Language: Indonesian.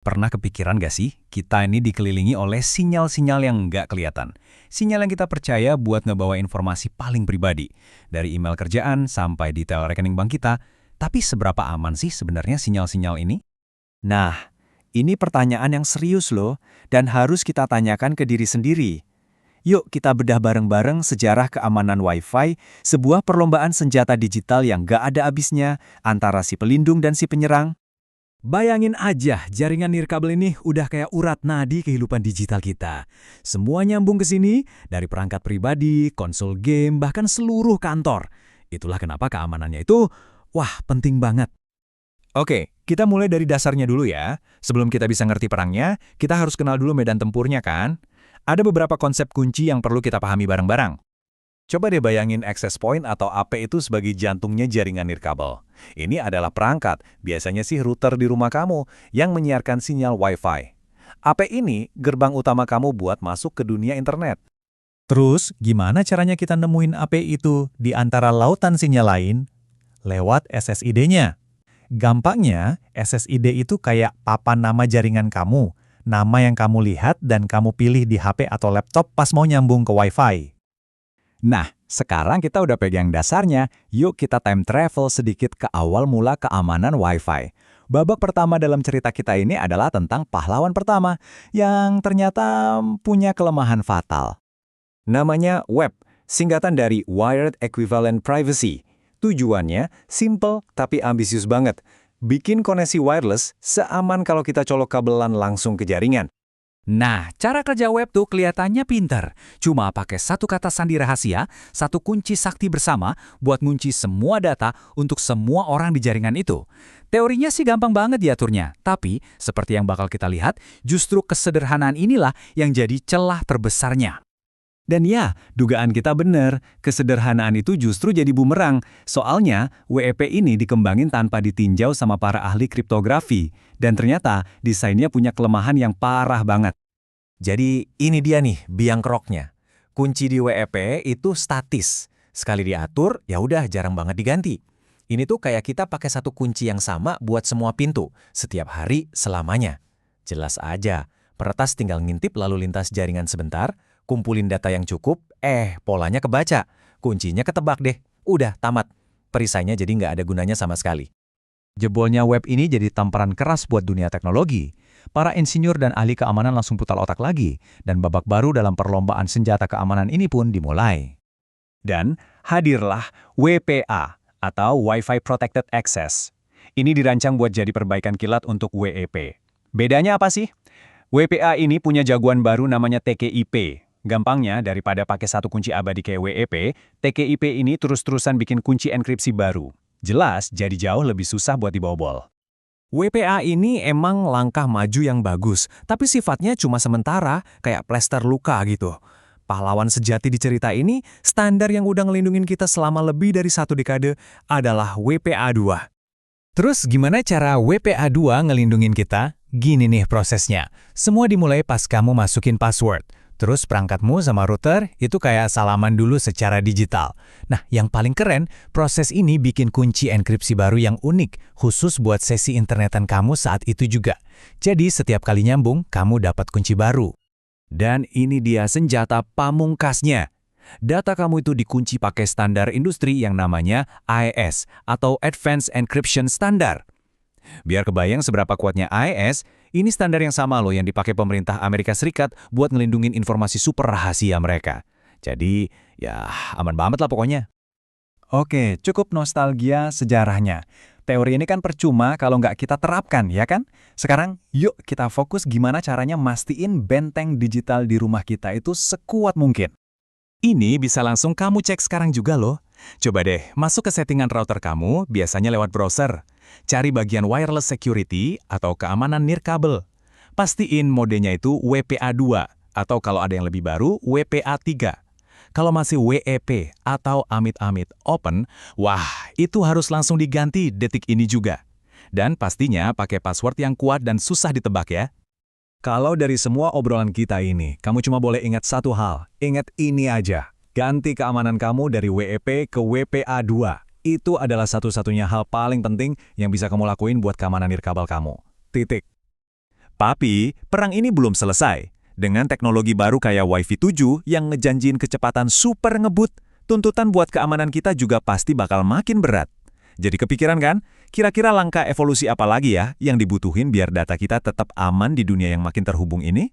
Pernah kepikiran gak sih, kita ini dikelilingi oleh sinyal-sinyal yang nggak kelihatan. Sinyal yang kita percaya buat ngebawa informasi paling pribadi. Dari email kerjaan sampai detail rekening bank kita. Tapi seberapa aman sih sebenarnya sinyal-sinyal ini? Nah, ini pertanyaan yang serius loh, dan harus kita tanyakan ke diri sendiri. Yuk kita bedah bareng-bareng sejarah keamanan Wi-Fi, sebuah perlombaan senjata digital yang gak ada habisnya antara si pelindung dan si penyerang. Bayangin aja, jaringan nirkabel ini udah kayak urat nadi kehidupan digital kita. Semua nyambung ke sini, dari perangkat pribadi, konsol game, bahkan seluruh kantor. Itulah kenapa keamanannya itu, wah penting banget. Oke, kita mulai dari dasarnya dulu ya. Sebelum kita bisa ngerti perangnya, kita harus kenal dulu medan tempurnya kan? Ada beberapa konsep kunci yang perlu kita pahami bareng-bareng. Coba deh bayangin access point atau AP itu sebagai jantungnya jaringan nirkabel. Ini adalah perangkat, biasanya sih router di rumah kamu, yang menyiarkan sinyal Wi-Fi. AP ini gerbang utama kamu buat masuk ke dunia internet. Terus, gimana caranya kita nemuin AP itu di antara lautan sinyal lain? Lewat SSID-nya. Gampangnya, SSID itu kayak papan nama jaringan kamu, nama yang kamu lihat dan kamu pilih di HP atau laptop pas mau nyambung ke Wi-Fi. Nah, sekarang kita udah pegang dasarnya, yuk kita time travel sedikit ke awal mula keamanan Wi-Fi. Babak pertama dalam cerita kita ini adalah tentang pahlawan pertama, yang ternyata punya kelemahan fatal. Namanya Web, singkatan dari Wired Equivalent Privacy. Tujuannya simple tapi ambisius banget. Bikin koneksi wireless seaman kalau kita colok kabelan langsung ke jaringan. Nah, cara kerja web tuh kelihatannya pinter. Cuma pakai satu kata sandi rahasia, satu kunci sakti bersama buat ngunci semua data untuk semua orang di jaringan itu. Teorinya sih gampang banget diaturnya, tapi seperti yang bakal kita lihat, justru kesederhanaan inilah yang jadi celah terbesarnya. Dan ya, dugaan kita benar, kesederhanaan itu justru jadi bumerang. Soalnya, WEP ini dikembangin tanpa ditinjau sama para ahli kriptografi. Dan ternyata, desainnya punya kelemahan yang parah banget. Jadi ini dia nih biang keroknya. Kunci di WEP itu statis. Sekali diatur, ya udah jarang banget diganti. Ini tuh kayak kita pakai satu kunci yang sama buat semua pintu, setiap hari selamanya. Jelas aja, peretas tinggal ngintip lalu lintas jaringan sebentar, kumpulin data yang cukup, polanya kebaca. Kuncinya ketebak deh, udah tamat. Perisainya jadi nggak ada gunanya sama sekali. Jebolnya web ini jadi tamparan keras buat dunia teknologi. Para insinyur dan ahli keamanan langsung putar otak lagi, dan babak baru dalam perlombaan senjata keamanan ini pun dimulai. Dan hadirlah WPA, atau Wi-Fi Protected Access. Ini dirancang buat jadi perbaikan kilat untuk WEP. Bedanya apa sih? WPA ini punya jagoan baru namanya TKIP. Gampangnya, daripada pakai satu kunci abadi kayak WEP, TKIP ini terus-terusan bikin kunci enkripsi baru. Jelas, jadi jauh lebih susah buat dibobol. WPA ini emang langkah maju yang bagus, tapi sifatnya cuma sementara, kayak plester luka gitu. Pahlawan sejati di cerita ini, standar yang udah ngelindungin kita selama lebih dari 1 dekade adalah WPA 2. Terus gimana cara WPA 2 ngelindungin kita? Gini nih prosesnya. Semua dimulai pas kamu masukin password. Terus perangkatmu sama router itu kayak salaman dulu secara digital. Nah, yang paling keren, proses ini bikin kunci enkripsi baru yang unik, khusus buat sesi internetan kamu saat itu juga. Jadi setiap kali nyambung, kamu dapat kunci baru. Dan ini dia senjata pamungkasnya. Data kamu itu dikunci pakai standar industri yang namanya AES, atau Advanced Encryption Standard. Biar kebayang seberapa kuatnya AES, ini standar yang sama loh yang dipakai pemerintah Amerika Serikat buat ngelindungin informasi super rahasia mereka. Jadi, ya aman banget lah pokoknya. Oke, cukup nostalgia sejarahnya. Teori ini kan percuma kalau nggak kita terapkan, ya kan? Sekarang, yuk kita fokus gimana caranya mastiin benteng digital di rumah kita itu sekuat mungkin. Ini bisa langsung kamu cek sekarang juga loh. Coba deh, masuk ke settingan router kamu, biasanya lewat browser. Cari bagian wireless security atau keamanan nirkabel. Pastiin modenya itu WPA 2, atau kalau ada yang lebih baru, WPA 3. Kalau masih WEP atau amit-amit open, wah, itu harus langsung diganti detik ini juga. Dan pastinya pakai password yang kuat dan susah ditebak ya. Kalau dari semua obrolan kita ini, kamu cuma boleh ingat satu hal. Ingat ini aja. Ganti keamanan kamu dari WEP ke WPA 2. Itu adalah satu-satunya hal paling penting yang bisa kamu lakuin buat keamanan nirkabel kamu. Titik. Tapi, perang ini belum selesai. Dengan teknologi baru kayak Wi-Fi 7 yang ngejanjiin kecepatan super ngebut, tuntutan buat keamanan kita juga pasti bakal makin berat. Jadi kepikiran kan? Kira-kira langkah evolusi apa lagi ya yang dibutuhin biar data kita tetap aman di dunia yang makin terhubung ini?